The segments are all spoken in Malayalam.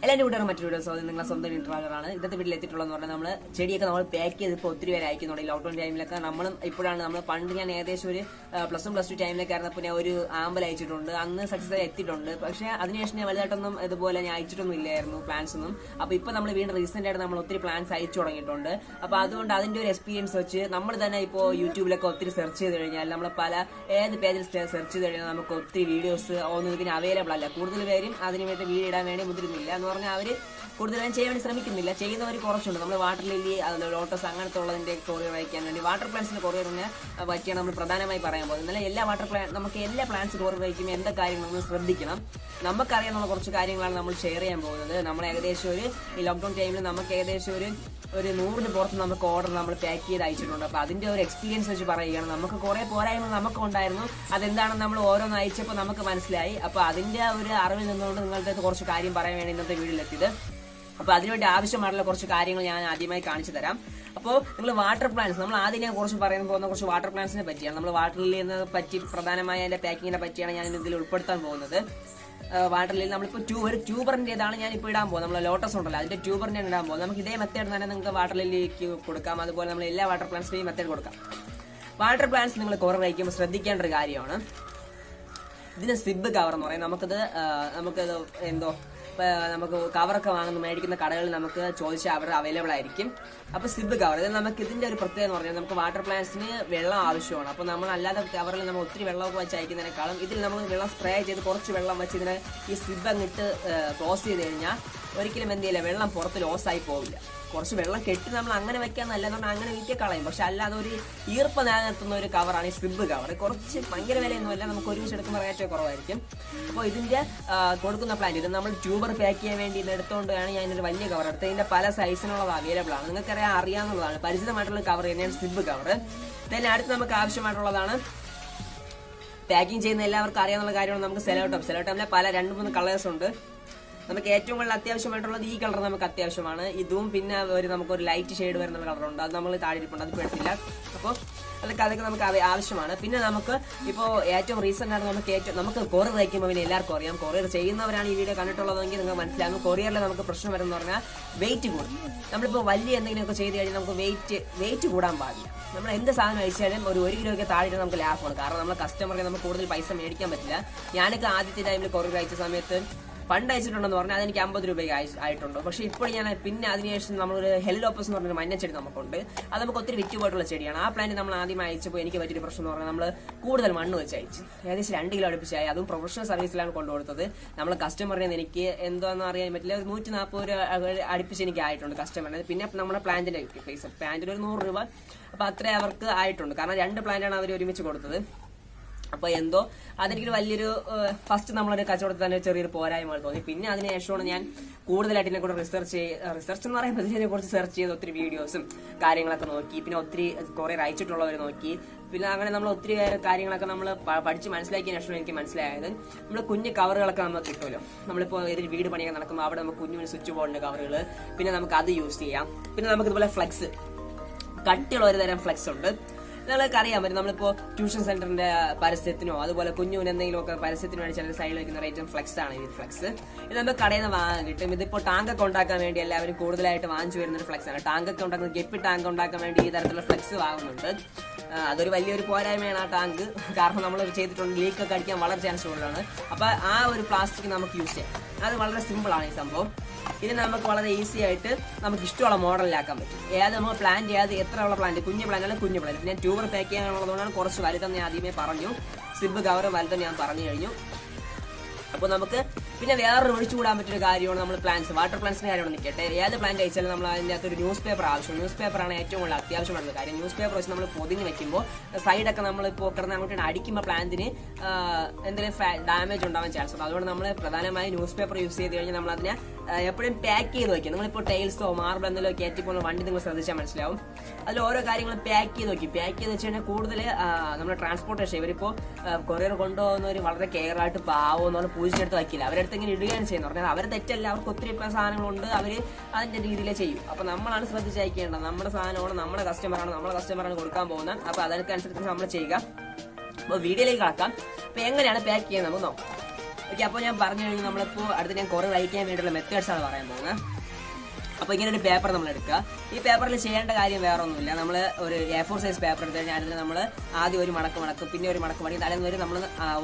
എല്ലാവരും കൂടെ മറ്റൊരു വീഡിയോ നിങ്ങളെ സ്വന്തം ഇൻട്രാഗറാണ്. ഇന്നത്തെ വീട്ടിൽ എത്തിയിട്ടുള്ളതെന്ന് പറഞ്ഞാൽ നമ്മൾ ചെടിയൊക്കെ നമ്മൾ പാക്ക് ചെയ്ത് ഇപ്പോൾ ഒത്തിരി പേര് അയക്കുന്നുണ്ട്. ലോക്ക്ഡൌൺ ടൈമിലൊക്കെ നമ്മളും ഇപ്പോഴാണ് നമ്മൾ പണ്ട് ഞാൻ ഏകദേശം ഒരു +1 +2 ടൈമിലൊക്കെ ആയിരുന്നപ്പോൾ ഞാൻ ഒരു ആമ്പൽ അയച്ചിട്ടുണ്ട്. അന്ന് സക്സസ് ആയി എത്തിയിട്ടുണ്ട്. പക്ഷേ അതിനുശേഷം ഞാൻ വലുതായിട്ടൊന്നും ഇതുപോലെ ഞാൻ അയച്ചിട്ടൊന്നും ഇല്ലായിരുന്നു പ്ലാൻസ് ഒന്നും. അപ്പോൾ ഇപ്പോൾ നമ്മൾ വീണ്ടും റീസെന്റ് ആയിട്ട് നമ്മൾ ഒത്തിരി പ്ലാൻസ് അയച്ചു തുടങ്ങിയിട്ടുണ്ട്. അപ്പോൾ അതുകൊണ്ട് അതിന്റെ ഒരു എക്സ്പീരിയൻസ് വെച്ച് നമ്മൾ തന്നെ ഇപ്പോൾ യൂട്യൂബിലൊക്കെ ഒത്തിരി സെർച്ച് ചെയ്ത് കഴിഞ്ഞാൽ നമ്മൾ ഏത് പേജിൽ സെർച്ച് ചെയ്ത് കഴിഞ്ഞാൽ നമുക്ക് ഒത്തിരി വീഡിയോസ് ഒന്നും ഇതിന് അവൈലബിൾ അല്ല. കൂടുതൽ പേരും അതിന് വേണ്ടി വീഡിയോ ഇടാൻ വേണ്ടി മുതിരുന്നില്ല എന്ന് പറഞ്ഞാൽ അവർ കൂടുതലും ചെയ്യാൻ വേണ്ടി ശ്രമിക്കുന്നില്ല. ചെയ്യുന്നവർ കുറച്ചുണ്ട്. നമ്മൾ വാട്ടർ ലില്ലി, ലോട്ടസ് അങ്ങനത്തെ ഉള്ളതിന്റെ കൊറിയർ അയക്കാൻ വേണ്ടി വാട്ടർ പ്ലാന്റ്സിന്റെ കൊറിയറിനെ പറ്റിയാണ് നമ്മൾ പ്രധാനമായി പറയാൻ പോകുന്നത്. എന്നാലും നമുക്ക് എല്ലാ പ്ലാന്റ്സ് കൊറിയർ അയക്കുമ്പോൾ എന്തൊക്കെ കാര്യങ്ങൾ നമ്മൾ ശ്രദ്ധിക്കണം, നമുക്കറിയാനുള്ള കുറച്ച് കാര്യങ്ങളാണ് നമ്മൾ ഷെയർ ചെയ്യാൻ പോകുന്നത്. നമ്മൾ ഏകദേശം ഈ ലോക്ക്ഡൌൺ ടൈമിൽ നമുക്ക് ഏകദേശം ഒരു 100-ന് പുറത്ത് നമുക്ക് ഓർഡർ നമ്മൾ പാക്ക് ചെയ്ത് അയച്ചിട്ടുണ്ട്. അപ്പോൾ അതിന്റെ ഒരു എക്സ്പീരിയൻസ് വെച്ച് പറയുകയാണ്. നമുക്ക് കുറെ പോരായ്മ നമുക്ക് ഉണ്ടായിരുന്നു. അതെന്താണെന്ന് നമ്മൾ ഓരോന്ന് അയച്ചപ്പോൾ നമുക്ക് മനസ്സിലായി. അപ്പോൾ അതിന്റെ ഒരു അറിവിൽ നിന്നുകൊണ്ട് നിങ്ങളുടെ കുറച്ച് കാര്യം പറയാൻ വേണ്ടി ഇന്നത്തെ വീഡിയോയിലെത്തിയത്. അപ്പോൾ അതിനുവേണ്ടി ആവശ്യമായിട്ടുള്ള കുറച്ച് കാര്യങ്ങൾ ഞാൻ ആദ്യമായി കാണിച്ചു തരാം. അപ്പോൾ നിങ്ങൾ വാട്ടർ പ്ലാന്റ്സ്, നമ്മൾ ആദ്യം ഞാൻ കുറച്ച് പറയാൻ പോകുന്ന കുറച്ച് വാട്ടർ പ്ലാന്റ്സിനെ പറ്റിയാണ്. നമ്മൾ വാട്ടറിൽ നിന്ന് പറ്റി പ്രധാനമായ അതിന്റെ പാക്കിങ്ങിനെ പറ്റിയാണ് ഞാൻ ഇതിൽ ഉൾപ്പെടുത്താൻ പോകുന്നത്. വാട്ടറിൽ നമ്മളിപ്പോൾ ഒരു ട്യൂബറിന്റേതാണ് ഞാൻ ഇപ്പോൾ ഇടാൻ പോകുന്നത്. നമ്മൾ ലോട്ടസ് ഉണ്ടല്ലോ, അതിന്റെ ട്യൂബറിന്റെ ഇടാൻ പോകുന്നത്. നമുക്ക് ഇതേ മെത്തേഡ് തന്നെ നിങ്ങൾക്ക് വാട്ടറിലേക്ക് കൊടുക്കാം. അതുപോലെ നമ്മൾ എല്ലാ വാട്ടർ പ്ലാന്റ്സിനും ഈ മെത്തേഡ് കൊടുക്കാം. വാട്ടർ പ്ലാന്റ്സ് നിങ്ങൾ കൊറിയർ അയക്കുമ്പോൾ ശ്രദ്ധിക്കേണ്ട ഒരു കാര്യമാണ് ഇതിന് സിബ് കവർ എന്ന് പറയും. നമുക്കത് നമുക്ക് കവറൊക്കെ മേടിക്കുന്ന കടകളിൽ നമുക്ക് ചോദിച്ചാൽ അവർ അവൈലബിൾ ആയിരിക്കും. അപ്പോൾ സിബ് കവർ ഇത് നമുക്ക് ഇതിന്റെ ഒരു പ്രത്യേകത എന്ന് പറഞ്ഞാൽ നമുക്ക് വാട്ടർ പ്ലാന്റ്സിന് വെള്ളം ആവശ്യമാണ്. അപ്പോൾ നമ്മൾ അല്ലാതെ കവറിൽ നമ്മൾ ഒത്തിരി വെള്ളമൊക്കെ വെച്ച് അയക്കുന്നതിനേക്കാളും ഇതിൽ നമ്മൾ വെള്ളം സ്പ്രേ ചെയ്ത് കുറച്ച് വെള്ളം വെച്ച് ഇതിനെ ഈ സിബ് അങ്ങിട്ട് ക്ലോസ് ചെയ്ത് കഴിഞ്ഞാൽ ഒരിക്കലും എന്ത് ചെയ്യില്ല, വെള്ളം പുറത്ത് ലോസായി പോവില്ല. കുറച്ച് വെള്ളം കെട്ടി നമ്മൾ അങ്ങനെ വെക്കാന്നല്ല, നമ്മൾ അങ്ങനെ വീട്ടിൽ കളയും. പക്ഷെ അല്ലാതെ ഒരു ഈർപ്പം നിലനിർത്തുന്ന ഒരു കവറാണ് ഈ സിബ് കവർ. കുറച്ച് ഭയങ്കര വിലയൊന്നുമല്ല, നമുക്ക് ഒരുമിച്ച് എടുക്കുമ്പോൾ റേറ്റ് കുറവായിരിക്കും. അപ്പോൾ ഇതിന്റെ കൊടുക്കുന്ന പ്ലാന്റ് ഇത് നമ്മൾ ട്യൂബർ പാക്ക് ചെയ്യാൻ വേണ്ടി ഇത് എടുത്തുകൊണ്ടാണ് ഞാൻ ഒരു വലിയ കവർ എടുത്തത്. ഇതിന്റെ പല സൈസിനുള്ളത് അവൈലബിൾ ആണ്, നിങ്ങൾക്കറിയാൻ അറിയാവുന്നതാണ്. പരിചിതമായിട്ടുള്ള കവർ തന്നെയാണ് സിബ് കവർ. then അടുത്ത് നമുക്ക് ആവശ്യമായിട്ടുള്ളതാണ് പാക്കിംഗ് ചെയ്യുന്ന എല്ലാവർക്കും അറിയാവുന്ന കാര്യമാണ് നമുക്ക് സെലോട്ടോപ്പിലെ പല 2-3 കളേഴ്സ് ഉണ്ട്. നമുക്ക് ഏറ്റവും കൂടുതൽ അത്യാവശ്യമായിട്ടുള്ളത് ഈ കളർ നമുക്ക് അത്യാവശ്യമാണ്. ഇതും പിന്നെ നമുക്കൊരു ലൈറ്റ് ഷെയ്ഡ് വരുന്ന കളറുണ്ട്, അത് നമ്മൾ താഴെ ഇരിപ്പുണ്ട്, അത് പെടുത്തില്ല. അപ്പോൾ അതൊക്കെ നമുക്ക് ആവശ്യമാണ്. പിന്നെ നമുക്ക് ഇപ്പോൾ ഏറ്റവും റീസെന്റ് ആയിട്ട് നമുക്ക് കൊറിയർ അയക്കുമ്പോൾ പിന്നെ എല്ലാവർക്കും അറിയാം, കൊറിയർ ചെയ്യുന്നവരാണ് ഈ വീഡിയോ കണ്ടിട്ടുള്ളതെങ്കിൽ നിങ്ങൾക്ക് മനസ്സിലാകും. കൊറിയറിൽ നമുക്ക് പ്രശ്നം വരുന്ന പറഞ്ഞാൽ വെയിറ്റ് കൂടും. നമ്മളിപ്പോൾ വലിയ എന്തെങ്കിലുമൊക്കെ ചെയ്ത് കഴിഞ്ഞാൽ നമുക്ക് വെയിറ്റ് കൂടാൻ പാടില്ല. നമ്മൾ എന്ത് സാധനം അയച്ചാലും ഒരു കിലോയ്ക്ക് താഴെ നമുക്ക് ലാഭമാണ്. കാരണം നമ്മൾ കസ്റ്റമർക്ക് നമുക്ക് കൂടുതൽ പൈസ മേടിക്കാൻ പറ്റില്ല. ഞാനൊക്കെ ആദ്യത്തെ ടൈമിൽ കൊറിയർ അയച്ച സമയത്ത് പണ്ട് അയച്ചിട്ടുണ്ടെന്ന് പറഞ്ഞാൽ അതെനിക്ക് 50 രൂപയ്ക്ക് ആയിട്ടുണ്ട്. പക്ഷെ ഇപ്പോൾ ഞാൻ പിന്നെ അതിനുശേഷം നമ്മളൊരു ഹെല്ലോപ്പസ് എന്ന് പറഞ്ഞൊരു മഞ്ഞച്ചെടി നമുക്കുണ്ട്. അത് നമുക്ക് ഒത്തിരി വിറ്റുപോയിട്ടുള്ള ചെടിയാണ്. ആ പ്ലാന്റ് നമ്മൾ ആദ്യം അയച്ചപ്പോൾ എനിക്ക് പറ്റിയൊരു പ്രശ്നം എന്ന് പറഞ്ഞാൽ നമ്മൾ കൂടുതൽ മണ്ണ് വെച്ച് അയച്ചു. ഏകദേശം 2 കിലോ അടുപ്പിച്ചായി. അതും പ്രൊഫഷണൽ സർവീസിലാണ് കൊണ്ടുകൊടുത്തത്. നമ്മൾ കസ്റ്റമറിനെ എനിക്ക് എന്താണെന്ന് അറിയാൻ പറ്റില്ല, 140 രൂപ അടുപ്പിച്ച് എനിക്ക് ആയിട്ടുണ്ട് കസ്റ്റമറിന്. പിന്നെ നമ്മുടെ പ്ലാന്റിന്റെ പൈസ, പ്ലാന്റിന് ഒരു 100 രൂപ, അപ്പൊ അത്രേ അവർക്ക് ആയിട്ടുണ്ട്. കാരണം 2 പ്ലാന്റാണ് അവർ ഒരുമിച്ച് കൊടുത്തത്. അപ്പൊ എന്തോ അതെനിക്കൊരു വലിയൊരു ഫസ്റ്റ് നമ്മളൊരു കച്ചവടത്തിൽ തന്നെ ചെറിയൊരു പോരായ്മ തോന്നി. പിന്നെ അതിനുശേഷമാണ് ഞാൻ കൂടുതലായിട്ട് ഇതിനെ കൂടെ റിസർച്ച് എന്ന് പറയുമ്പോൾ ഇതിനെ കുറിച്ച് സെർച്ച് ചെയ്ത് ഒത്തിരി വീഡിയോസും കാര്യങ്ങളൊക്കെ നോക്കി. പിന്നെ ഒത്തിരി കുറെ അയച്ചിട്ടുള്ളവർ നോക്കി. പിന്നെ അങ്ങനെ നമ്മൾ ഒത്തിരി കാര്യങ്ങളൊക്കെ നമ്മൾ പഠിച്ച് മനസ്സിലാക്കിയ ശേഷം എനിക്ക് മനസ്സിലായത് നമ്മൾ കുഞ്ഞു കവറുകളൊക്കെ നമുക്ക് കിട്ടുമല്ലോ. നമ്മളിപ്പോൾ ഏതൊരു വീട് പണിയൊക്കെ നടക്കുമ്പോൾ അവിടെ നമുക്ക് കുഞ്ഞു സ്വിച്ച് ബോർഡിന്റെ കവറുകൾ, പിന്നെ നമുക്ക് അത് യൂസ് ചെയ്യാം. പിന്നെ നമുക്ക് ഇതുപോലെ ഫ്ലെക്സ്, കട്ടിയുള്ള ഒരു തരം ഫ്ലെക്സ് ഉണ്ട്. നിങ്ങൾക്ക് അറിയാൻ പറ്റും, നമ്മളിപ്പോൾ ട്യൂഷൻ സെന്ററിന്റെ പരസ്യത്തിനോ അതുപോലെ കുഞ്ഞുവിന് എന്തെങ്കിലും ഒക്കെ പരസ്യത്തിന് വേണ്ടി ചില സൈഡിൽ വെക്കുന്ന ഐറ്റം ഫ്ലെക്സ് ആണ്. ഈ ഫ്ലെക്സ് ഇത് നമുക്ക് കടയിൽ നിന്ന് വാങ്ങാൻ കിട്ടും. ഇതിപ്പോൾ ടാങ്കൊക്കെ ഉണ്ടാക്കാൻ വേണ്ടി എല്ലാവരും കൂടുതലായിട്ട് വാങ്ങിച്ചു വരുന്ന ഒരു ഫ്ലെക്സ് ആണ്. ടാങ്കൊക്കെ ഉണ്ടാക്കുന്ന ഗപ്പി ടാങ്ക് ഉണ്ടാക്കാൻ വേണ്ടി ഈ തരത്തിലുള്ള ഫ്ലെക്സ് വാങ്ങുന്നുണ്ട്. അതൊരു വലിയൊരു പോരായ്മയാണ് ആ ടാങ്ക്. കാരണം നമ്മൾ ചെയ്തിട്ടുണ്ട് ലീക്കൊക്കെ അടിക്കാൻ വളരെ ചാൻസ് കൂടുതലാണ്. അപ്പൊ ആ ഒരു പ്ലാസ്റ്റിക് നമുക്ക് യൂസ് ചെയ്യാം. അത് വളരെ സിമ്പിൾ ആണ് ഈ സംഭവം. ഇത് നമുക്ക് വളരെ ഈസി ആയിട്ട് നമുക്ക് ഇഷ്ടമുള്ള മോഡലിലാക്കാൻ പറ്റും. നമ്മൾ പ്ലാൻ ചെയ്യാതെ എത്രയുള്ള പ്ലാന്റ്, കുഞ്ഞു പ്ലാന്റ് അല്ലെങ്കിൽ കുഞ്ഞു പ്ലാന്റ്. പിന്നെ ട്യൂബർ പാക്ക് ചെയ്യാനുള്ളതുകൊണ്ടാണ് കുറച്ച് വലുതെന്ന് ഞാൻ ആദ്യമേ പറഞ്ഞു. സിബ് കവർ വലുതെന്ന് ഞാൻ പറഞ്ഞു കഴിഞ്ഞു. അപ്പോൾ നമുക്ക് പിന്നെ വേറൊരു ഒഴിച്ചുകൂടാൻ പറ്റിയൊരു കാര്യമാണ് നമ്മൾ പ്ലാന്റ്സ്, വാട്ടർ പ്ലാന്റ്സിന്റെ കാര്യമാണ് നിൽക്കട്ടെ. ഏത് പ്ലാന്റ് അയച്ചാലും നമ്മൾ അതിൻ്റെ അകത്തൊരു ന്യൂസ് പേപ്പർ ആവശ്യം. ന്യൂസ് പേപ്പറാണ് ഏറ്റവും കൂടുതൽ അത്യാവശ്യമായിട്ടുള്ള കാര്യം. ന്യൂസ് പേപ്പർ വെച്ച് നമ്മൾ പൊതിഞ്ഞ് വെക്കുമ്പോൾ സൈഡൊക്കെ നമ്മളിപ്പോൾ കിടന്ന് അങ്ങോട്ട് അടിക്കുമ്പോൾ പ്ലാന്റിന് എന്തെങ്കിലും ഡാമേജ് ഉണ്ടാവാൻ ചാൻസ് ഉണ്ട്. അതുകൊണ്ട് നമ്മൾ പ്രധാനമായും ന്യൂസ് പേപ്പർ യൂസ് ചെയ്ത് കഴിഞ്ഞാൽ നമ്മൾ അതിനെ എപ്പോഴും പാക്ക് ചെയ്ത് വെക്കും. നിങ്ങളിപ്പോൾ ടൈൽസോ മാർബിൾ എന്തെങ്കിലും കയറ്റിപ്പോൾ വണ്ടി നിങ്ങൾ ശ്രദ്ധിച്ചാൽ മനസ്സിലാവും. അതിൽ ഓരോ കാര്യങ്ങളും പാക്ക് ചെയ്ത് വെക്കും. പാക്ക് ചെയ്ത് വെച്ച് കഴിഞ്ഞാൽ കൂടുതൽ നമ്മുടെ ട്രാൻസ്പോർട്ടേഷൻ, ഇവരിപ്പോൾ കൊറിയർ കൊണ്ടുപോകുന്നവർ വളരെ കെയർ ആയിട്ട് പാവമെന്ന് പറഞ്ഞാൽ പൂജിച്ചെടുത്ത് വയ്ക്കില്ല. അവരടുത്ത് ഇങ്ങനെ ഇടുകയാണ് ചെയ്യുന്നത്. പറഞ്ഞാൽ അവർ തെറ്റല്ല, അവർക്ക് ഒത്തിരി സാധനങ്ങളുണ്ട്, അവർ അതിന്റെ രീതിയിലേ ചെയ്യും. അപ്പൊ നമ്മളാണ് ശ്രദ്ധിച്ച് അയക്കേണ്ടത്. നമ്മുടെ സാധനമാണ്, നമ്മുടെ കസ്റ്റമറാണ് കൊടുക്കാൻ പോകുന്നത്. അപ്പൊ അതിനനുസരിച്ച് നമ്മൾ ചെയ്യുക. അപ്പോൾ വീഡിയോയിലേക്ക് കടക്കാം. അപ്പൊ എങ്ങനെയാണ് പാക്ക് ചെയ്യുന്നത് നമുക്ക് നോക്കാം. ഓക്കെ, അപ്പോൾ ഞാൻ പറഞ്ഞു കഴിഞ്ഞാൽ നമ്മളിപ്പോൾ അടുത്ത് ഞാൻ കുറേ അയക്കാൻ വേണ്ടിയുള്ള മെത്തേഡ്സാണ് പറയാൻ പോകുന്നത്. അപ്പോൾ ഇങ്ങനെ ഒരു പേപ്പർ നമ്മൾ എടുക്കുക. ഈ പേപ്പറിൽ ചെയ്യേണ്ട കാര്യം വേറെ ഒന്നുമില്ല. നമ്മൾ ഒരു A4 സൈസ് പേപ്പർ എടുത്തു കഴിഞ്ഞാൽ അതിൽ നമ്മൾ ആദ്യം ഒരു മടക്കും, പിന്നെ ഒരു മടക്കും മടക്കി തലേന്ന് വരെ നമ്മൾ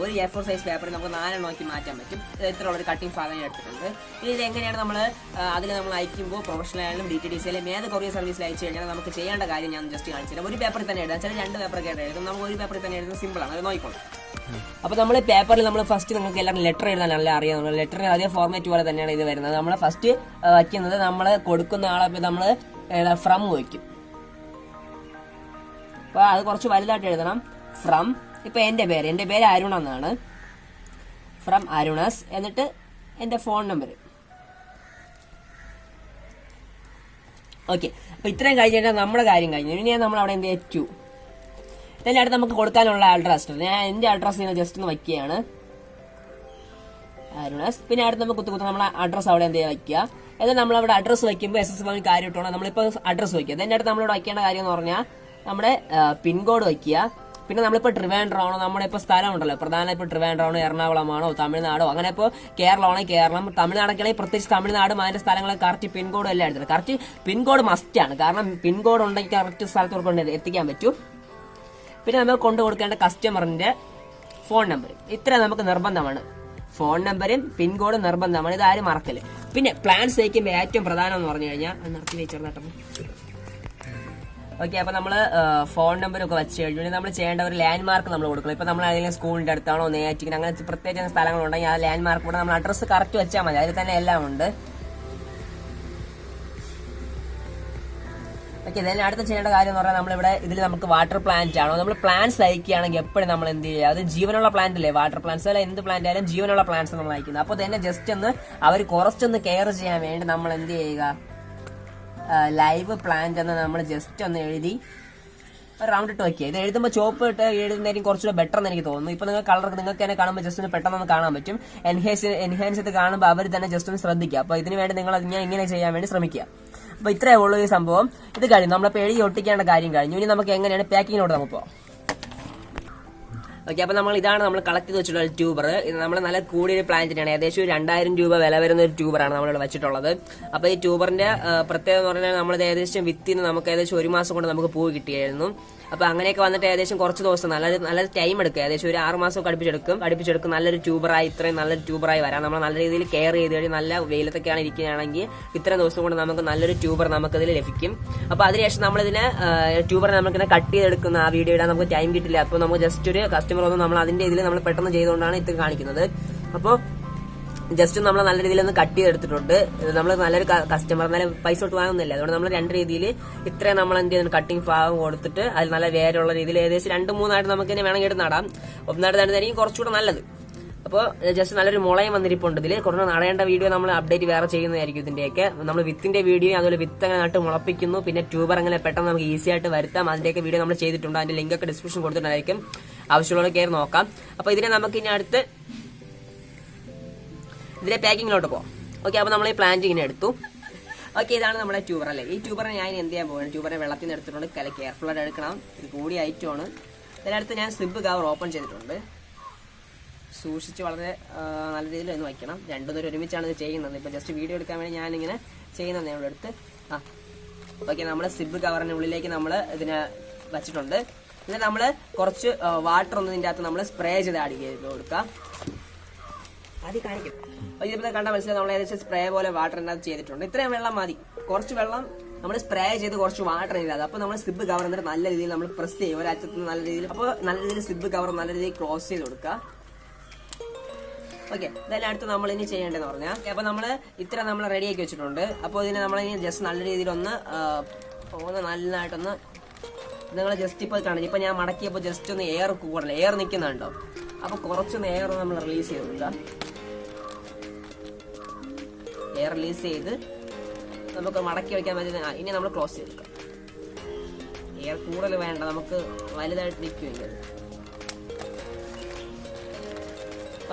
ഒരു A4 സൈസ് പേപ്പറിൽ നമുക്ക് 4 നോക്കി മാറ്റാൻ പറ്റും. ഇത്ര ഉള്ളൊരു കട്ടിങ് ഭാഗം ഞാൻ എടുത്തിട്ടുണ്ട്. ഇനി ഇത് എങ്ങനെയാണ് നമ്മൾ അതിൽ നമ്മൾ അയക്കുമ്പോൾ പ്രൊഫഷണൽ ആയാലും DTDC ആയാലും ഏത് കൊറിയർ സർവീസിൽ അയച്ചു കഴിഞ്ഞാൽ നമുക്ക് ചെയ്യേണ്ട കാര്യം ഞാൻ ജസ്റ്റ് കാണിച്ചു തരാം. ഒരു പേപ്പറിൽ തന്നെ എഴുതാം, ചില 2 പേപ്പറൊക്കെ എഴുതും. നമുക്ക് ഒരു പേപ്പറിൽ തന്നെ എഴുതുന്നത് സിമ്പിളാണ്, അത് നോക്കിക്കോളാം. അപ്പോൾ നമ്മൾ പേപ്പറിൽ നമ്മൾ ഫസ്റ്റ് നിങ്ങൾക്ക് എല്ലാവരും ലെറ്റർ എഴുതാൻ നല്ല അറിയാം. ലെറ്ററിന് അതേ ഫോർമാറ്റ് പോലെ തന്നെയാണ് ഇത് വരുന്നത്. നമ്മൾ ഫസ്റ്റ് വയ്ക്കുന്നത് നമ്മൾ കൊടുക്കുന്ന ആളെ നമ്മൾ ഫ്രം വയ്ക്കും. അപ്പോൾ അത് കുറച്ച് വലുതായിട്ട് എഴുതണം. ഫ്രം, ഇപ്പം എൻ്റെ പേര് അരുൺ എന്നാണ്. ഫ്രം അരുണസ്, എന്നിട്ട് എൻ്റെ ഫോൺ നമ്പർ. ഓക്കെ, അപ്പോൾ ഇത്രയും കഴിഞ്ഞിട്ട് നമ്മുടെ കാര്യം കഴിഞ്ഞു. ഇനി നമ്മൾ അവിടെ എന്ത് ചെയ്യും? ഇതിൻ്റെ അടുത്ത് നമുക്ക് കൊടുക്കാനുള്ള അഡ്രസ്. ഞാൻ എൻ്റെ അഡ്രസ്സ് ഇങ്ങനെ ജസ്റ്റ് ഒന്ന് വയ്ക്കുകയാണ്, അരുണസ്. പിന്നെ അടുത്ത് നമുക്ക് കുത്തുകുത്ത് നമ്മളെ അഡ്രസ്സ് അവിടെ എന്ത് ചെയ്യുക വയ്ക്കുക. എന്നാൽ നമ്മളവിടെ അഡ്രസ്സ് വയ്ക്കുമ്പോൾ SS കാര്യം ഇട്ടോണം. നമ്മളിപ്പോൾ അഡ്രസ്സ് വയ്ക്കുക. അതിൻ്റെ അടുത്ത് നമ്മളിവിടെ വയ്ക്കേണ്ട കാര്യം എന്ന് പറഞ്ഞാൽ നമ്മുടെ പിൻകോഡ് വയ്ക്കുക. പിന്നെ നമ്മളിപ്പോൾ ട്രിവാൻഡ്രമാണോ, നമ്മുടെ ഇപ്പോൾ സ്ഥലം ഉണ്ടല്ലോ, പ്രധാന ഇപ്പോൾ ട്രിവാൻഡ്രമാണോ, എറണാകുളമാണോ, തമിഴ്നാടോ, അങ്ങനെ ഇപ്പോൾ കേരളമാണെങ്കിൽ കേരളം, തമിഴ്നാടൊക്കെയാണെങ്കിൽ പ്രത്യേകിച്ച് തമിഴ്നാട് അതിൻ്റെ സ്ഥലങ്ങൾ കറക്റ്റ് പിൻകോഡ് എല്ലാം എടുത്തത്. കറക്റ്റ് പിൻകോഡ് മസ്റ്റാണ്, കാരണം പിൻകോഡ് ഉണ്ടെങ്കിൽ കറക്റ്റ് സ്ഥലത്തോട് കൊണ്ട് എത്തിക്കാൻ പറ്റും. പിന്നെ നമ്മൾ കൊണ്ടു കൊടുക്കേണ്ട കസ്റ്റമറിന്റെ ഫോൺ നമ്പർ, ഇത്ര നമുക്ക് നിർബന്ധമാണ്. ഫോൺ നമ്പറും പിൻകോഡും നിർബന്ധമാണ്, ഇത് ആരും മറക്കല്. പിന്നെ പ്ലാൻസ് അയക്കുമ്പോൾ ഏറ്റവും പ്രധാനം എന്ന് പറഞ്ഞു കഴിഞ്ഞാൽ നിർത്തി വെച്ചിരുന്നേട്ടോ. ഓക്കെ, അപ്പോൾ നമ്മൾ ഫോൺ നമ്പറൊക്കെ വെച്ച് കഴിഞ്ഞാൽ നമ്മൾ ചെയ്യേണ്ട ഒരു ലാൻഡ് മാർക്ക് നമ്മൾ കൊടുക്കണം. ഇപ്പോൾ നമ്മൾ ഏതെങ്കിലും സ്കൂളിൻ്റെ അടുത്താണോ, നേറ്റിങ്ങനെ അങ്ങനെ പ്രത്യേകിച്ച് സ്ഥലങ്ങളുണ്ടെങ്കിൽ ആ ലാൻഡ് മാർക്ക് കൂടെ നമ്മൾ അഡ്രസ്സ് കറക്റ്റ് വെച്ചാൽ മതി, അതിൽ തന്നെ എല്ലാം ഉണ്ട്. ഓക്കെ, ഇതിന് അടുത്ത് ചെയ്യേണ്ട കാര്യം എന്ന് പറഞ്ഞാൽ നമ്മളിവിടെ ഇതിൽ നമുക്ക് വാട്ടർ പ്ലാന്റ് ആണോ, നമ്മൾ പ്ലാന്റ്സ് അയക്കുകയാണെങ്കിൽ എപ്പോഴും നമ്മൾ എന്ത് ചെയ്യുക, അത് ജീവനുള്ള പ്ലാന്റ് അല്ലേ, വാട്ടർ പ്ലാന്റ്സ് അല്ല എന്ത് പ്ലാന്റ് ആയാലും ജീവനുള്ള പ്ലാന്റ്സ് നമ്മൾ അയക്കുന്നത്. അപ്പോൾ തന്നെ ജസ്റ്റ് ഒന്ന് അവർ കുറച്ചൊന്ന് കെയർ ചെയ്യാൻ വേണ്ടി നമ്മൾ എന്ത് ചെയ്യുക, ലൈവ് പ്ലാന്റ് എന്ന് നമ്മൾ ജസ്റ്റ് ഒന്ന് എഴുതി റൗണ്ട് ഇട്ട് വയ്ക്കുക. ഇത് എഴുതുമ്പോൾ ചോപ്പ് ഇട്ട് എഴുതുന്നതായിരിക്കും കുറച്ചുകൂടെ ബെറ്റർ എന്ന് എനിക്ക് തോന്നുന്നു. ഇപ്പോൾ നിങ്ങൾ കളർ നിങ്ങൾക്ക് തന്നെ കാണുമ്പോൾ ജസ്റ്റ് ഒന്ന് പെട്ടെന്ന് കാണാൻ പറ്റും. എൻഹാൻസ് ഇത് കാണുമ്പോൾ അവർ തന്നെ ജസ്റ്റ് ഒന്ന് ശ്രദ്ധിക്കുക. അപ്പോൾ ഇതിന് വേണ്ടി നിങ്ങൾ ഇങ്ങനെ ചെയ്യാൻ വേണ്ടി ശ്രമിക്കുക. അപ്പോൾ ഇത്രയേ ഉള്ളൂ ഈ സംഭവം. ഇത് കഴിഞ്ഞു, നമ്മളിപ്പോൾ എഴുതി ഒട്ടിക്കേണ്ട കാര്യം കഴിഞ്ഞു. ഇനി നമുക്ക് എങ്ങനെയാണ് പാക്കിങ്ങിനോട് നമുക്ക് പോകാം. ഓക്കെ, അപ്പോൾ ഇതാണ് നമ്മൾ കളക്ട് ചെയ്ത് വെച്ചിട്ടുള്ള ട്യൂബർ. ഇത് നമ്മൾ നല്ല കൂടിയൊരു പ്ലാന്റിനാണ്, ഏകദേശം 2000 രൂപ വില വരുന്ന ഒരു ട്യൂബറാണ് നമ്മളിവിടെ വെച്ചിട്ടുള്ളത്. അപ്പോൾ ഈ ട്യൂബറിന്റെ പ്രത്യേകത എന്ന് പറഞ്ഞാൽ നമ്മളിത് ഏകദേശം വിത്തിന് നമുക്ക് ഏകദേശം 1 മാസം കൊണ്ട് നമുക്ക് പൂ കിട്ടിയായിരുന്നു. അപ്പോൾ അങ്ങനെയൊക്കെ വന്നിട്ട് ഏകദേശം കുറച്ച് ദിവസം നല്ലൊരു ടൈം എടുക്കുക, ഏകദേശം ഒരു 6 മാസം അടുപ്പിച്ചെടുക്കും. നല്ലൊരു ട്യൂബറായി, ഇത്രയും നല്ലൊരു ട്യൂബറായി വരാം. നമ്മൾ നല്ല രീതിയിൽ കെയർ ചെയ്ത് കഴിഞ്ഞാൽ നല്ല വെയിലത്തൊക്കെയാണ് ഇരിക്കുകയാണെങ്കിൽ ഇത്രയും ദിവസം കൊണ്ട് നമുക്ക് നല്ലൊരു ട്യൂബർ നമുക്കതിൽ ലഭിക്കും. അപ്പോൾ അതിനുശേഷം നമ്മളിതിനെ ട്യൂബറിനെ നമുക്കിങ്ങനെ കട്ട് ചെയ്തെടുക്കുന്ന ആ വീഡിയോ ഇടാൻ നമുക്ക് ടൈം കിട്ടില്ല. അപ്പോൾ നമുക്ക് ജസ്റ്റ് ഒരു കസ്റ്റമർ വന്ന് നമ്മൾ അതിന്റെ ഇതിൽ നമ്മൾ പെട്ടെന്ന് ചെയ്തുകൊണ്ടാണ് ഇത് കാണിക്കുന്നത്. അപ്പോൾ ജസ്റ്റ് നമ്മൾ നല്ല രീതിയിൽ ഒന്ന് കട്ട് ചെയ്തെടുത്തിട്ടുണ്ട്. നമ്മൾ നല്ലൊരു കസ്റ്റമർ നല്ല പൈസ കൊടുത്ത് വാങ്ങുന്നില്ല, അതുകൊണ്ട് നമ്മൾ 2 രീതിയിൽ ഇത്രയും നമ്മൾ എന്ത് ചെയ്യുന്നത്, കട്ടിങ് ഭാഗം കൊടുത്തിട്ട് അതിൽ നല്ല വേരുള്ള രീതിയിൽ ഏകദേശം 2-3 നമുക്ക് തന്നെ വേണമെങ്കിൽ എടുത്ത് നടാം. ഒന്നായിട്ട് നടുന്നതായിരിക്കും കുറച്ചുകൂടെ നല്ലത്. അപ്പോൾ ജസ്റ്റ് നല്ലൊരു മുളയും വന്നിരിപ്പുണ്ട്. ഇതിൽ കുറച്ച് നടേണ്ട വീഡിയോ നമ്മൾ അപ്ഡേറ്റ് വേറെ ചെയ്യുന്നതായിരിക്കും. ഇതിന്റെയൊക്കെ നമ്മൾ വിത്തിന്റെ വീഡിയോ, അതുപോലെ വിത്ത് അങ്ങനെ നട്ട് മുളപ്പിക്കുന്നു, പിന്നെ ട്യൂബർ അങ്ങനെ പെട്ടെന്ന് നമുക്ക് ഈസി ആയിട്ട് വരുത്താം, അതിന്റെയൊക്കെ വീഡിയോ നമ്മൾ ചെയ്തിട്ടുണ്ട്. അതിന്റെ ലിങ്ക് ഒക്കെ ഡിസ്ക്രിപ്ഷൻ കൊടുത്തിട്ടുണ്ടായിരിക്കും, ആവശ്യമുള്ളവർ കയറി നോക്കാം. അപ്പോൾ ഇതിനെ നമുക്ക് ഇനി അടുത്ത് ഇതിലെ പാക്കിങ്ങിലോട്ട് പോകാം. ഓക്കെ, അപ്പോൾ നമ്മൾ ഈ പ്ലാന്റ് ഇങ്ങനെ എടുത്തു. ഓക്കെ, ഇതാണ് നമ്മുടെ ട്യൂബർ അല്ലേ. ഈ ട്യൂബറെ ഞാൻ എന്ത് ചെയ്യാൻ പോകുന്നത്, ട്യൂബറെ വെള്ളത്തിൽ നിന്ന് എടുത്തിട്ടുണ്ട്, കെയർഫുൾ ആയിട്ട് എടുക്കണം, ഇത് കൂടിയ ഐറ്റമാണ്. ഇതിനടുത്ത് ഞാൻ സിബ് കവർ ഓപ്പൺ ചെയ്തിട്ടുണ്ട്. സൂക്ഷിച്ച് വളരെ നല്ല രീതിയിൽ ഒന്ന് വയ്ക്കണം. 2 പേരും ഒരുമിച്ചാണ് ഇത് ചെയ്യുന്നത്. ഇപ്പോൾ ജസ്റ്റ് വീഡിയോ എടുക്കാൻ വേണ്ടി ഞാനിങ്ങനെ ചെയ്യുന്നത് നമ്മുടെ അടുത്ത്. ഓക്കെ, നമ്മൾ സിബ് കവറിൻ്റെ ഉള്ളിലേക്ക് നമ്മൾ ഇതിനെ വച്ചിട്ടുണ്ട്. എന്നിട്ട് നമ്മൾ കുറച്ച് വാട്ടർ ഒന്ന് ഇതിൻ്റെ അകത്ത് നമ്മൾ സ്പ്രേ ചെയ്ത് ആഡ് ചെയ്ത് കൊടുക്കാം. അത് കാണിക്കും. അപ്പോൾ ഇതിപ്പോൾ കണ്ടാൽ മനസ്സിലായി, നമ്മൾ ഏകദേശം സ്പ്രേ പോലെ വാട്ടർ ഇതിനകത്ത് ചെയ്തിട്ടുണ്ട്. ഇത്രയും വെള്ളം മതി. കുറച്ച് വെള്ളം നമ്മൾ സ്പ്രേ ചെയ്ത് കുറച്ച് വാട്ടർ ചെയ്തത്. അപ്പോൾ നമ്മൾ സിബ് കവർ എന്നിട്ട് നല്ല രീതിയിൽ നമ്മൾ പ്രസ് ചെയ്യും ഒരറ്റത്ത് നല്ല രീതിയിൽ. അപ്പോൾ നല്ല രീതിയിൽ സിബ് കവർ നല്ല രീതിയിൽ ക്ലോസ് ചെയ്ത് കൊടുക്കുക. ഓക്കെ, ഇതെല്ലാം അടുത്ത് നമ്മൾ ഇനി ചെയ്യേണ്ടതെന്ന് പറഞ്ഞാൽ, അപ്പോൾ നമ്മൾ ഇത്ര നമ്മൾ റെഡിയാക്കി വെച്ചിട്ടുണ്ട്. അപ്പോൾ ഇതിനെ നമ്മളിനി ജസ്റ്റ് നല്ല രീതിയിലൊന്ന് നല്ലതായിട്ടൊന്ന് നിങ്ങൾ ജസ്റ്റ് ഇപ്പോൾ കാണിച്ചു. ഇപ്പോൾ ഞാൻ മടക്കിയപ്പോൾ ജസ്റ്റ് ഒന്ന് എയർ കൂടല, എയർ നിൽക്കുന്നുണ്ടോ? അപ്പോൾ കുറച്ചൊന്ന് എയർ നമ്മൾ റിലീസ് ചെയ്ത് കൊടുക്കുക. എയർ റിലീസ് ചെയ്ത് നമുക്ക് മടക്കി വയ്ക്കാൻ പറ്റുന്ന ഇനി നമ്മൾ ക്ലോസ് ചെയ്ത് കൊടുക്കാം. എയർ കൂടുതൽ വേണ്ട, നമുക്ക് വലുതായിട്ട് നിൽക്കുമെങ്കിൽ.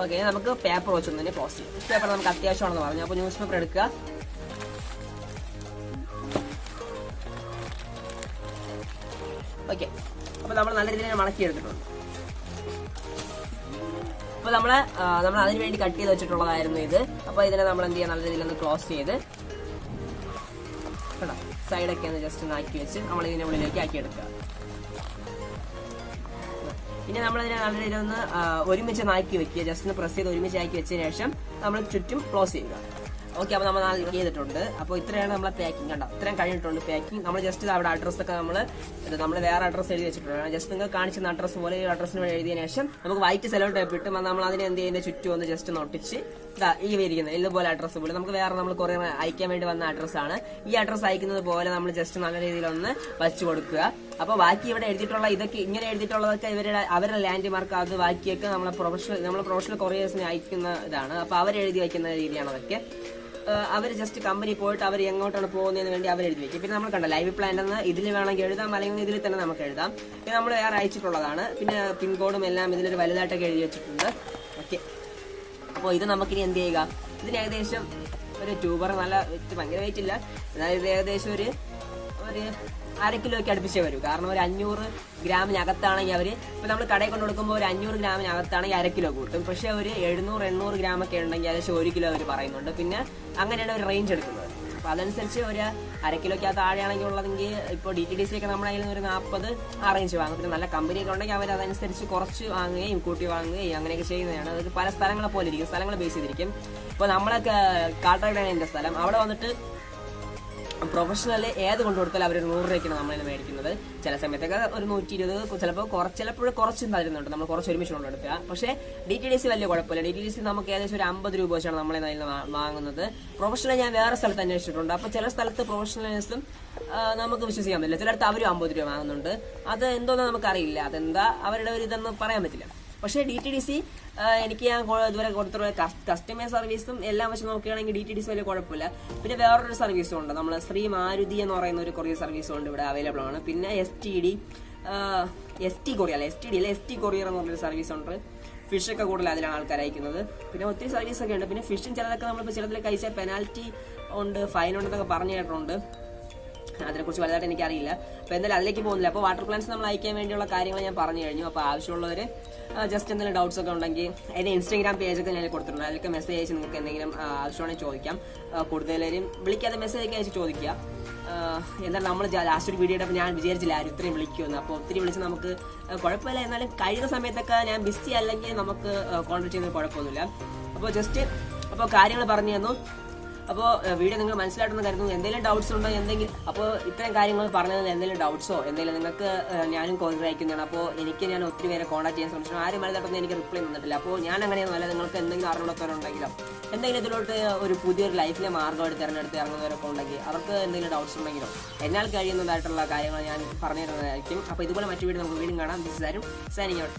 ഓക്കെ, നമുക്ക് പേപ്പർ വെച്ചൊന്ന് തന്നെ ക്ലോസ് ചെയ്യും. പേപ്പർ നമുക്ക് അത്യാവശ്യമാണെന്ന് പറഞ്ഞു. അപ്പോൾ ന്യൂസ് പേപ്പർ എടുക്കുക. ഓക്കെ, അപ്പോൾ നമ്മൾ നല്ല രീതിയിൽ മടക്കി എടുത്തിട്ടുണ്ട്. അപ്പോൾ നമ്മൾ അതിന് വേണ്ടി കട്ട് ചെയ്ത് വെച്ചിട്ടുള്ളതായിരുന്നു ഇത്. അപ്പോൾ ഇതിനെ നമ്മൾ എന്ത് ചെയ്യാം, നല്ല രീതിയിൽ ഒന്ന് ക്ലോസ് ചെയ്ത് കേട്ടോ സൈഡൊക്കെ ഒന്ന് ജസ്റ്റ് ഒന്ന് ആക്കി വെച്ച് നമ്മൾ ഇതിൻ്റെ ഉള്ളിലേക്ക് ആക്കി എടുക്കുക. പിന്നെ നമ്മളിതിനെ നല്ല രീതിയിൽ ഒന്ന് ഒരുമിച്ച് നാക്കി വെക്കുക. ജസ്റ്റ് ഒന്ന് പ്രസ് ചെയ്ത് ഒരുമിച്ച് ആക്കി വെച്ചതിന് ശേഷം നമ്മൾ ചുറ്റും ക്ലോസ് ചെയ്യുക. ഓക്കെ, അപ്പോൾ നമ്മൾ ചെയ്തിട്ടുണ്ട്. അപ്പോൾ ഇത്രയാണ് നമ്മളെ പാക്കിംഗ്. കണ്ടോ, ഇത്രയും കഴിഞ്ഞിട്ടുണ്ട് പാക്കിംഗ്. നമ്മൾ ജസ്റ്റ് അവിടെ അഡ്രസ്സൊക്കെ നമ്മൾ വേറെ അഡ്രസ്സ് എഴുതി വെച്ചിട്ടുണ്ട്. ജസ്റ്റ് നിങ്ങൾ കാണിച്ചിരുന്ന അഡ്രസ്സ് പോലെ ഈ അഡ്രസ്സിന് വേണ്ടി എഴുതിയതിനു ശേഷം നമുക്ക് വൈറ്റ് സെലോ ടേപ്പ് ഇട്ടും നമ്മൾ അതിനെ എന്ത് ചെയ്യുന്നത് ചുറ്റും ഒന്ന് ജസ്റ്റ് ഒട്ടിച്ച് ഈ ഇരിക്കുന്നത് ഇതുപോലെ അഡ്രസ്സ് പോലെ നമുക്ക് വേറെ നമ്മൾ കുറേ അയക്കാൻ വേണ്ടി വന്ന അഡ്രസ്സാണ്. ഈ അഡ്രസ്സ് അയക്കുന്നത് പോലെ നമ്മൾ ജസ്റ്റ് നല്ല രീതിയിൽ ഒന്ന് വച്ച് കൊടുക്കുക. അപ്പോൾ ബാക്കി ഇവിടെ എഴുതിയിട്ടുള്ള ഇതൊക്കെ ഇങ്ങനെ എഴുതിയിട്ടുള്ളതൊക്കെ അവരുടെ ലാൻഡ് മാർക്ക്, അത് ബാക്കിയൊക്കെ നമ്മളെ പ്രൊഫഷണൽ കൊറിയേഴ്സിനെ അയക്കുന്ന ഇതാണ്. അപ്പോൾ അവരെഴുതി വയ്ക്കുന്ന രീതിയാണ് അതൊക്കെ. അവർ ജസ്റ്റ് കമ്പനി പോയിട്ട് അവർ എങ്ങോട്ടാണ് പോകുന്നതിന് വേണ്ടി അവർ എഴുതി വെക്കും. പിന്നെ നമ്മൾ കണ്ട ലൈവ് പ്ലാൻ എന്ന് ഇതിൽ വേണമെങ്കിൽ എഴുതാം, അല്ലെങ്കിൽ ഇതിൽ തന്നെ നമുക്ക് എഴുതാം. ഇത് നമ്മൾ വേറെ അയച്ചിട്ടുള്ളതാണ്. പിന്നെ പിൻകോഡും എല്ലാം ഇതിലൊരു വലുതായിട്ടൊക്കെ എഴുതി വെച്ചിട്ടുണ്ട്. ഓക്കെ, അപ്പോൾ ഇത് നമുക്കിനി എന്ത് ചെയ്യുക, ഇതിന് ഏകദേശം ഒരു ട്യൂബർ നല്ല ഭയങ്കര വെയിറ്റ് ഇല്ല, എന്നാൽ ഇത് ഏകദേശം ഒരു 1/2 കിലോയ്ക്ക് അടുപ്പിച്ചേ വരും. കാരണം ഒരു 500 ഗ്രാമിനകത്താണെങ്കിൽ അവർ ഇപ്പോൾ നമ്മൾ കടയിൽ കൊണ്ട് കൊടുക്കുമ്പോൾ ഒരു 500 ഗ്രാമിനകത്താണെങ്കിൽ 1/2 കിലോ കൂട്ടും. പക്ഷെ ഒരു 700-800 ഗ്രാമൊക്കെ ഉണ്ടെങ്കിൽ ഏകദേശം 1 കിലോ അവർ പറയുന്നുണ്ട്. പിന്നെ അങ്ങനെയാണ് ഒരു റേഞ്ച് എടുക്കുന്നത്. അപ്പോൾ അതനുസരിച്ച് ഒരു 1/2 കിലോയ്ക്ക് താഴെയാണെങ്കിൽ ഉള്ളതെങ്കിൽ ഇപ്പോൾ DTDC ഒക്കെ നമ്മുടെ കയ്യിൽ നിന്ന് ഒരു 40 ആ റേഞ്ച് വാങ്ങും. പിന്നെ നല്ല കമ്പനിയൊക്കെ ഉണ്ടെങ്കിൽ അവർ അതനുസരിച്ച് കുറച്ച് വാങ്ങുകയും കൂട്ടി വാങ്ങുകയും അങ്ങനെയൊക്കെ ചെയ്യുന്നതാണ്. അത് പല സ്ഥലങ്ങളെ പോലെ ഇരിക്കും, സ്ഥലങ്ങളെ ബേസ് ചെയ്തിരിക്കും. ഇപ്പോൾ നമ്മളൊക്കെ കാട്ടായിട്ടാണ് എൻ്റെ സ്ഥലം. അവിടെ വന്നിട്ട് പ്രൊഫഷണൽ ഏത് കൊണ്ടു കൊടുത്താലും അവർ 100 രൂപയ്ക്കാണ് നമ്മളിന്ന് മേടിക്കുന്നത്. ചില സമയത്തൊക്കെ ഒരു 120, ചിലപ്പോൾ കുറച്ചും തരുന്നുണ്ട്. നമ്മൾ കുറച്ച് ഒരുമിച്ച് കൊണ്ടെടുക്കുക. പക്ഷേ DTDC വലിയ കുഴപ്പമില്ല. DTDC നമുക്ക് ഏകദേശം ഒരു 50 രൂപ വെച്ചാണ് നമ്മളെ കയ്യിൽ വാങ്ങുന്നത്. പ്രൊഫഷണൽ ഞാൻ വേറെ സ്ഥലത്ത് അന്വേഷിച്ചിട്ടുണ്ട്. അപ്പോൾ ചില സ്ഥലത്ത് പ്രൊഫഷണൽസും നമുക്ക് വിശ്വസിക്കാൻ പറ്റില്ല. ചിലടത്ത് അവരും 50 രൂപ വാങ്ങുന്നുണ്ട്. അത് എന്തോന്ന് നമുക്കറിയില്ല, അതെന്താ അവരുടെ ഒരു ഇതെന്ന് പറയാൻ പറ്റില്ല. പക്ഷേ DTDC എനിക്ക് ഞാൻ ഇതുവരെ കൊടുത്തുള്ള കസ്റ്റമർ സർവീസും എല്ലാം വെച്ച് നോക്കുകയാണെങ്കിൽ DTDC വലിയ കുഴപ്പമില്ല. പിന്നെ വേറൊരു സർവീസും ഉണ്ട്, നമ്മൾ ശ്രീ മാരുതി എന്ന് പറയുന്ന ഒരു കൊറിയർ സർവീസും ഉണ്ട് ഇവിടെ അവൈലബിൾ ആണ്. പിന്നെ ST കൊറിയർ എന്ന് പറഞ്ഞൊരു സർവീസ് ഉണ്ട്. ഫിഷൊക്കെ കൂടുതൽ അതിലാണ് ആൾക്കാർ അയക്കുന്നത്. പിന്നെ ഒത്തിരി സർവീസൊക്കെ ഉണ്ട്. പിന്നെ ഫിഷും ചിലതൊക്കെ നമ്മളിപ്പോൾ ചിലതിൽ കഴിച്ചാൽ പെനാൽറ്റി ഉണ്ട്, ഫൈൻ ഉണ്ടെന്നൊക്കെ പറഞ്ഞു കേട്ടിട്ടുണ്ട്. അതിനെക്കുറിച്ച് വലുതായിട്ട് എനിക്കറിയില്ല. അപ്പോൾ എന്തായാലും അതിലേക്ക് പോകുന്നില്ല. അപ്പോൾ വാട്ടർ പ്ലാന്റ്സ് നമ്മൾ അയക്കാൻ വേണ്ടിയുള്ള കാര്യങ്ങൾ ഞാൻ പറഞ്ഞു കഴിഞ്ഞു. അപ്പോൾ ആവശ്യമുള്ളവർ ജസ്റ്റ് എന്തെങ്കിലും ഡൗട്ട്സ് ഒക്കെ ഉണ്ടെങ്കിൽ എൻ്റെ ഇൻസ്റ്റാഗ്രാം പേജൊക്കെ ഞാൻ കൊടുത്തിട്ടുണ്ട്. അതിലൊക്കെ മെസ്സേജ് അയച്ച് നിങ്ങൾക്ക് എന്തെങ്കിലും ആവശ്യമാണെങ്കിൽ ചോദിക്കാം. കൂടുതലും വിളിക്കാതെ മെസ്സേജ് ഒക്കെ അയച്ച് ചോദിക്കുക. എന്നാൽ നമ്മൾ ലാസ്റ്റ് ഒരു വീഡിയോ ഇട്ടപ്പോൾ ഞാൻ വിചാരിച്ചില്ല ആരും ഇത്രയും വിളിക്കുമെന്ന്. അപ്പോൾ ഒത്തിരി വിളിച്ച് നമുക്ക് കുഴപ്പമില്ല. എന്നാലും കഴിയുന്ന സമയത്തൊക്കെ ഞാൻ ബിസി അല്ലെങ്കിൽ നമുക്ക് കോൺടാക്ട് ചെയ്യുന്നത് കുഴപ്പമൊന്നുമില്ല. അപ്പോൾ കാര്യങ്ങൾ പറഞ്ഞു തന്നു. അപ്പോൾ വീഡിയോ നിങ്ങൾ മനസ്സിലായിട്ടെന്ന് കരുതുന്നു. എന്തെങ്കിലും ഡൗട്ട്സ് ഉണ്ടോ, അപ്പോൾ ഇത്രയും കാര്യങ്ങൾ പറഞ്ഞത് എന്തെങ്കിലും ഡൗട്ട്സോ എന്തെങ്കിലും നിങ്ങൾക്ക് ഞാനും കോൺടാക്ട് അയക്കുന്നതാണ്. അപ്പോൾ ഞാൻ ഒത്തിരി പേരെ കോൺടാക്ട് ചെയ്യാൻ ശ്രമിച്ചു. ആരും വലുതായിട്ടൊന്നും എനിക്ക് റിപ്ലൈ തന്നിട്ടില്ല. അപ്പോൾ ഞാൻ അങ്ങനെയൊന്നും അല്ല. നിങ്ങൾക്ക് എന്തെങ്കിലും അറിവുള്ളവരുണ്ടെങ്കിലോ എന്തെങ്കിലും ഇതിലോട്ട് ഒരു പുതിയൊരു ലൈഫിലെ മാർഗ്ഗമായിട്ട് തിരഞ്ഞെടുത്ത് ഇറങ്ങുന്നവരൊക്കെ ഉണ്ടെങ്കിൽ അവർക്ക് എന്തെങ്കിലും ഡൗട്ട്സ് ഉണ്ടെങ്കിലോ എന്നാൽ കഴിയുന്നതായിട്ടുള്ള കാര്യങ്ങൾ ഞാൻ പറഞ്ഞു തരുന്നതായിരിക്കും. അപ്പോൾ ഇതുപോലെ മറ്റു വീഡിയോ നമുക്ക് വീണ്ടും കാണാം. This is Arun signing out.